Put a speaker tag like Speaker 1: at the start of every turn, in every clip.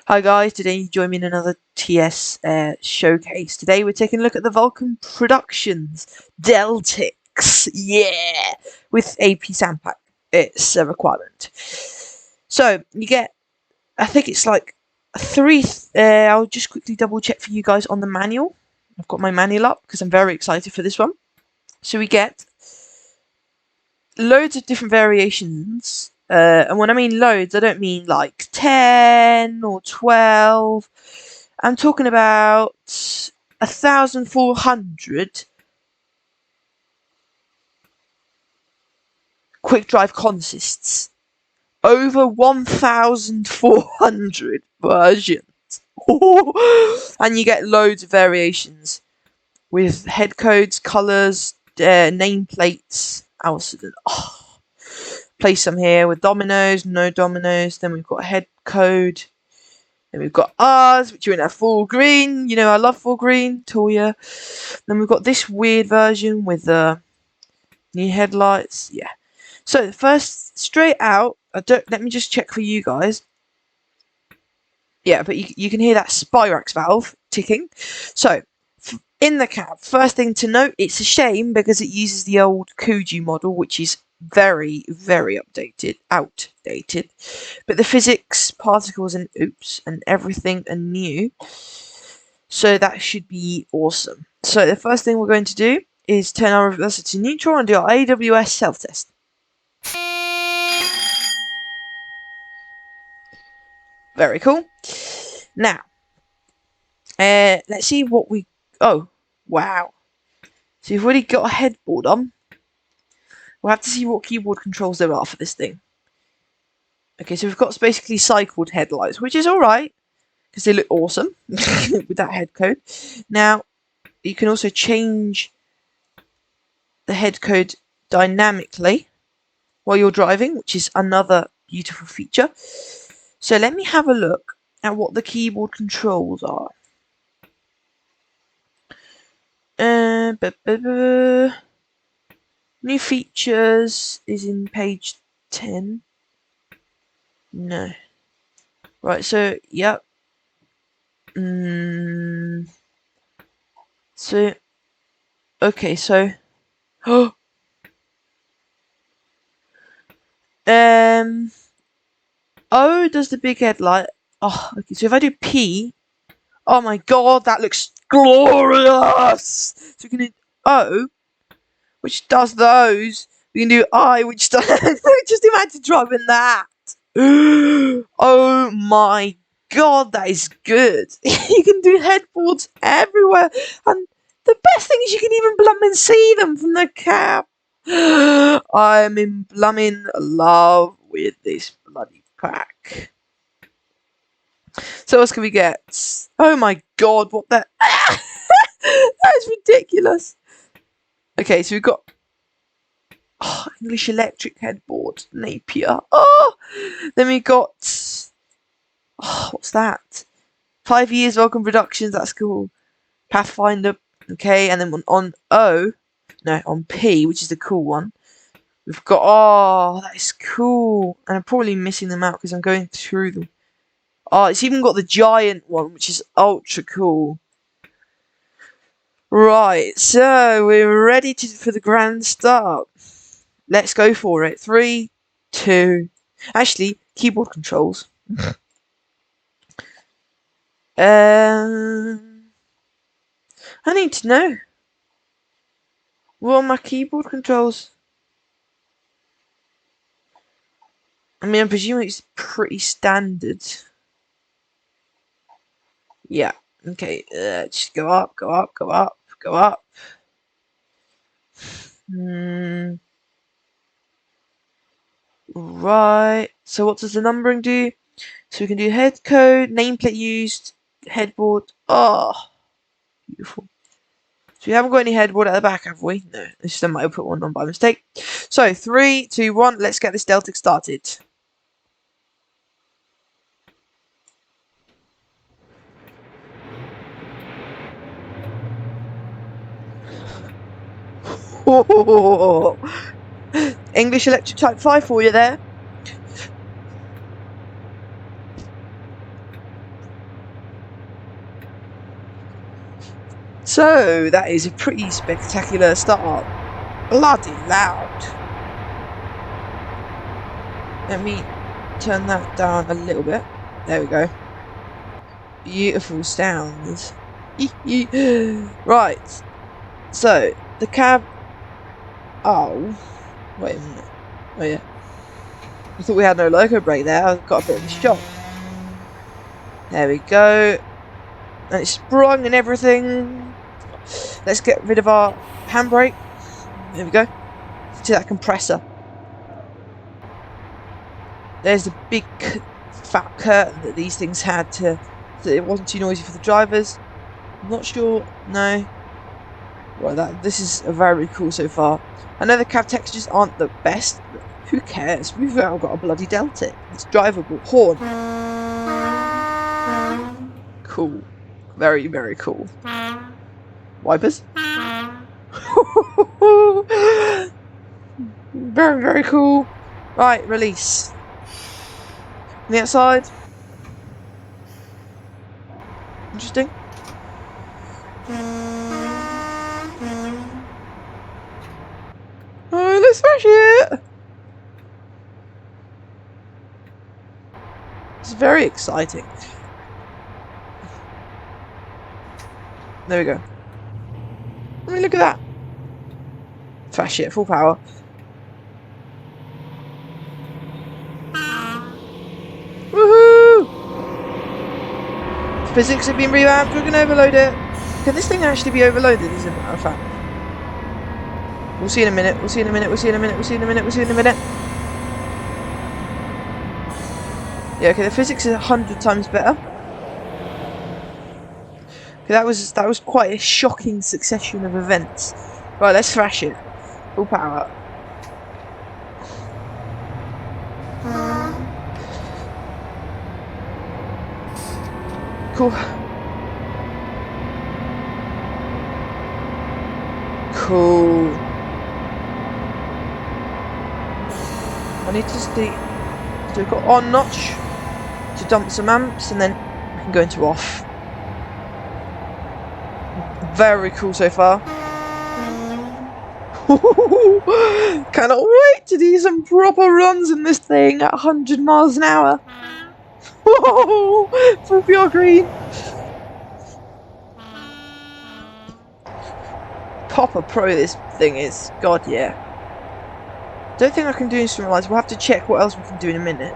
Speaker 1: Hi guys, today you join me in another TS showcase. Today we're taking a look at the Vulcan Productions Deltics, yeah, with AP sound pack. It's a requirement. So you get, I think it's like three. I'll just quickly double check for you guys on the manual. I've got my manual up because I'm very excited for this one. So we get loads of different variations. And when I mean loads, I don't mean like 10 or 12. I'm talking about 1,400 quick drive consists. Over 1,400 versions. And you get loads of variations with head codes, colours, nameplates. Place some here with dominoes, no dominoes. Then we've got head code. Then we've got ours, which are in a full green. You know, I love full green, Toya. Then we've got this weird version with the new headlights. Yeah. So first, straight out. Let me just check for you guys. Yeah, but you can hear that Spirax valve ticking. So in the cab, first thing to note, it's a shame because it uses the old Kuju model, which is very, very outdated. But the physics, particles, and everything are new. So that should be awesome. So the first thing we're going to do is turn our reverser to neutral and do our AWS self-test. Very cool. Now, let's see what we... Oh, wow. So we've already got a headboard on. We'll have to see what keyboard controls there are for this thing. Okay, so we've got basically cycled headlights, which is alright, because they look awesome with that head code. Now, you can also change the head code dynamically while you're driving, which is another beautiful feature. So let me have a look at what the keyboard controls are. New features is in page 10. No. Right, so, yep. So, okay, so... O does the big headlight. Oh, okay, so if I do P... Oh my god, that looks glorious! So we can do O, which does those. We can do I, which does... Just imagine driving that. Oh my god, that is good. You can do headboards everywhere. And the best thing is you can even blummin' see them from the cab. I'm in blummin' love with this bloody pack. So what else can we get? Oh my god, what the... That is ridiculous. Okay, so we've got... Oh, English Electric headboard, Napier. Oh, then we got... Oh, what's that? 5 years Vulcan Productions, that's cool. Pathfinder, okay, and then on P, which is the cool one, we've got, oh, that is cool. And I'm probably missing them out because I'm going through them. Oh, it's even got the giant one, which is ultra cool. Right, so we're ready for the grand start. Let's go for it. 3, 2... Actually, keyboard controls. I need to know. What are my keyboard controls? I mean, I'm presuming it's pretty standard. Yeah. Okay. Just go up, go up, go up, go up. Right. So what does the numbering do? So we can do head code, nameplate used, headboard. Oh, beautiful. So we haven't got any headboard at the back, have we? No. It's just I might have put one on by mistake. So 3, 2, 1. Let's get this Deltic started. Oh, English Electric Type 5 for you there. So that is a pretty spectacular start. Bloody loud. Let me turn that down a little bit. There we go. Beautiful sounds. Right. So the cab. Oh, wait a minute. Oh yeah. I thought we had no loco brake there. I got a bit of a shock. There we go. And it's sprung and everything. Let's get rid of our handbrake. There we go. See that compressor. There's the big fat curtain that these things had so that it wasn't too noisy for the drivers. I'm not sure. No. Well, this is very cool so far. I know the cab textures aren't the best, but who cares? We've now got a bloody Deltic. It's drivable. Horn. Cool. Very, very cool. Wipers. Very, very cool. Right, release. On the outside. Interesting. Oh, let's smash it! It's very exciting. There we go. I mean, look at that. Smash it, full power. Woohoo! Physics have been revamped, we're going to overload it. Can this thing actually be overloaded, as a matter of fact? We'll see in a minute, we'll see in a minute, we'll see in a minute, we'll see in a minute, we'll see in a minute. Yeah, okay, the physics is 100 times better. Okay, that was quite a shocking succession of events. Right, let's thrash it. Full power. Cool. Cool. I need to stay. So we've got on notch to dump some amps, and then we can go into off. Very cool so far. Cannot wait to do some proper runs in this thing at 100 miles an hour. Full pure green. Proper pro this thing is. God, yeah. Don't think I can do instrumentalize. We'll have to check what else we can do in a minute.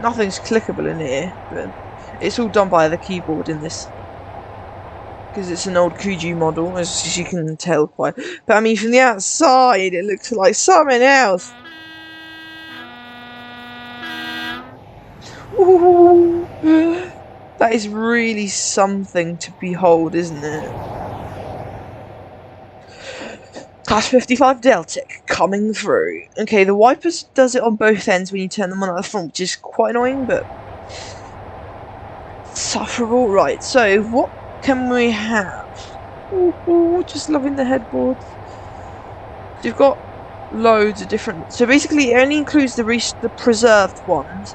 Speaker 1: Nothing's clickable in here, but it's all done by the keyboard in this. Because it's an old Kuju model, as you can tell quite. But I mean, from the outside, it looks like something else. Ooh, that is really something to behold, isn't it? Class 55 Deltic coming through. Okay, the wipers does it on both ends when you turn them on at the front, which is quite annoying, but sufferable. Right, so what can we have? Ooh, just loving the headboards. You've got loads of different. So basically, it only includes the preserved ones,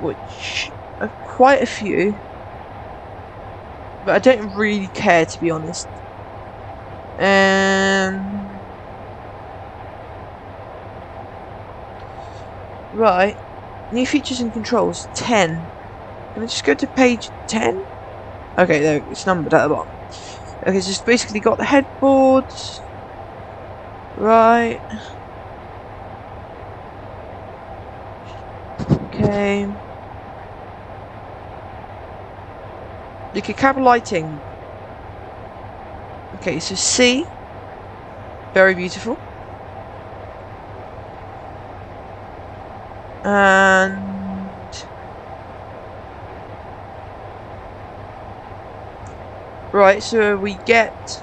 Speaker 1: which are quite a few. But I don't really care, to be honest. Right, new features and controls 10. Can I just go to page 10? Okay, there it's numbered at the bottom. Okay, so it's basically got the headboards. Right. Okay. Look at cab lighting. Okay, so C. Very beautiful. And right, so we get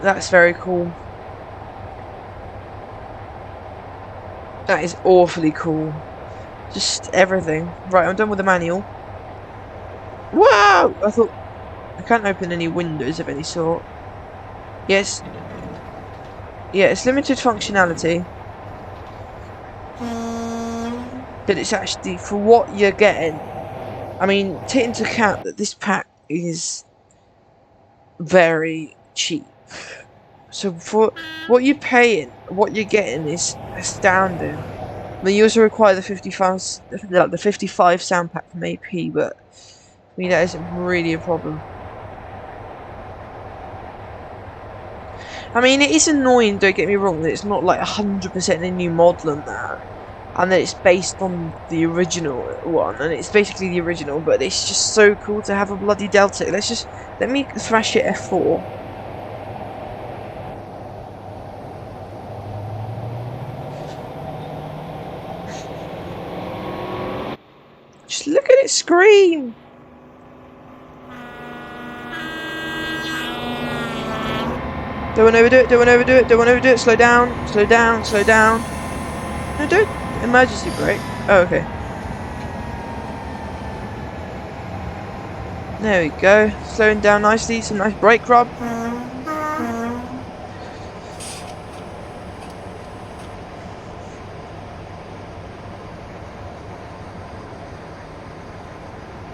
Speaker 1: that's very cool. That is awfully cool. Just everything. Right, I'm done with the manual. Wow! I thought I can't open any windows of any sort. Yes. Yeah, it's limited functionality, but it's actually for what you're getting. I mean, take into account that this pack is very cheap. So for what you're paying, what you're getting is astounding. I mean, you also require the 55 sound pack from AP, but I mean that isn't really a problem. I mean, it is annoying. Don't get me wrong. That it's not like 100% a new model and that, and that it's based on the original one, and it's basically the original. But it's just so cool to have a bloody Deltic. Let me thrash it F4. Just look at it scream. Don't want to overdo it, don't want to overdo it, don't want to overdo it. Slow down, slow down, slow down. No, don't. Emergency brake. Oh, okay. There we go. Slowing down nicely. Some nice brake rub.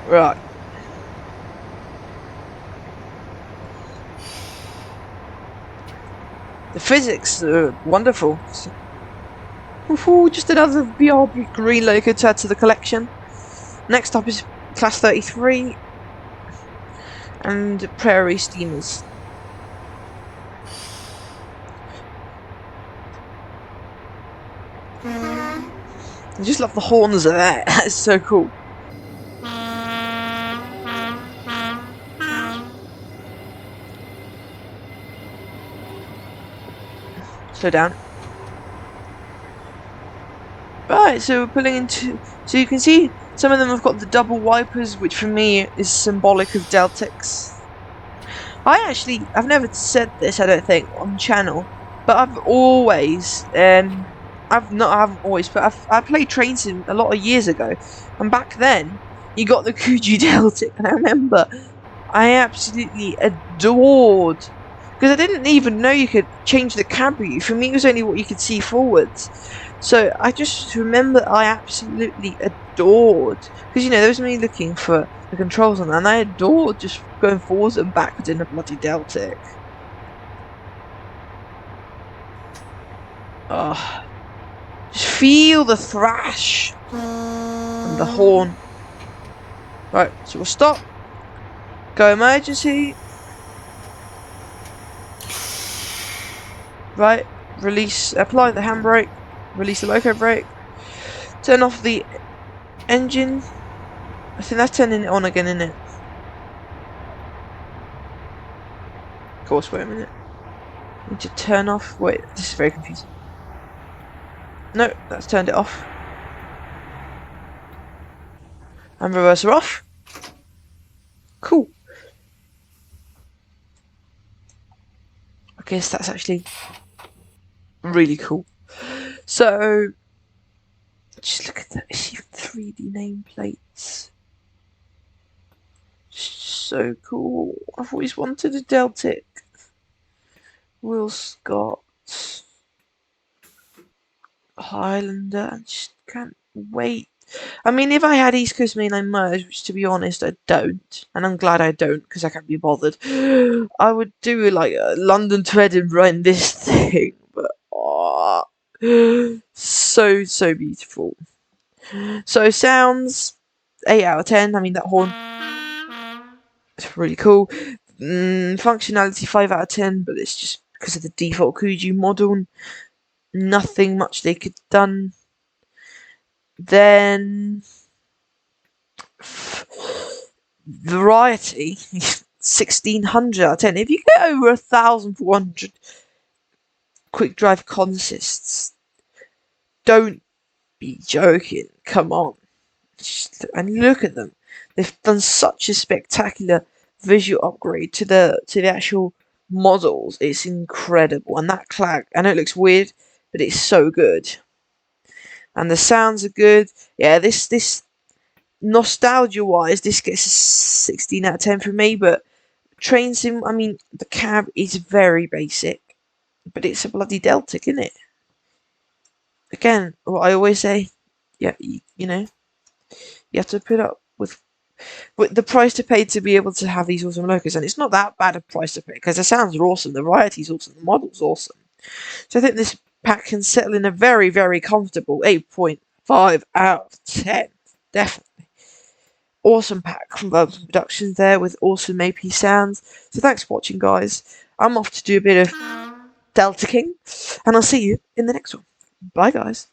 Speaker 1: Right. The physics are wonderful. Woohoo, just another BRB green logo to add to the collection. Next up is Class 33 and Prairie Steamers. I just love the horns of that. That's so cool. Slow down. Right, so we're pulling into... So you can see some of them have got the double wipers, which for me is symbolic of Deltics. I've never said this, I don't think, on channel, but I've always, I haven't always, but I played Train Sim a lot of years ago, and back then, you got the Kuji Deltic, and I remember I absolutely adored, because I didn't even know you could change the cab view. For me, it was only what you could see forwards. So I just remember I absolutely adored, because you know there was me looking for the controls on that, and I adored just going forwards and backwards in a bloody Deltic. Oh, just feel the thrash and the horn. Right, so we'll stop. Go emergency. Right, release, apply the handbrake, release the loco brake, turn off the engine. I think that's turning it on again, isn't it? Of course, wait a minute. Need to turn off. Wait, this is very confusing. No, that's turned it off. And reverser off. Cool. I guess that's actually really cool. So, just look at that. It's even 3D nameplates. So cool. I've always wanted a Deltic. Will Scott. Highlander. I just can't wait. I mean, if I had East Coast Mainline merge, which to be honest I don't, and I'm glad I don't because I can't be bothered, I would do like a London to Edinburgh in this thing. But oh, so beautiful. So sounds 8 out of 10. I mean that horn, it's really cool. Functionality 5 out of 10, but it's just because of the default Kuju model. Nothing much they could have done. Then variety 1600 out of 10. If you get over 1400 quick drive consists, don't be joking. Come on. And look at them. They've done such a spectacular visual upgrade to the actual models. It's incredible. And that clack, I know it looks weird, but it's so good. And the sounds are good. Yeah, this nostalgia wise, this gets a 16 out of 10 for me, but Train Sim, I mean, the cab is very basic. but it's a bloody Deltic, isn't it? Again, what I always say, yeah, you know, you have to put up with the price to pay to be able to have these awesome logos, and it's not that bad a price to pay because the sounds are awesome, the variety's awesome, the model's awesome. So I think this pack can settle in a very, very comfortable 8.5 out of 10. Definitely. Awesome pack from Verbal Productions there with awesome AP sounds. So thanks for watching, guys. I'm off to do a bit of Delticing, and I'll see you in the next one. Bye, guys.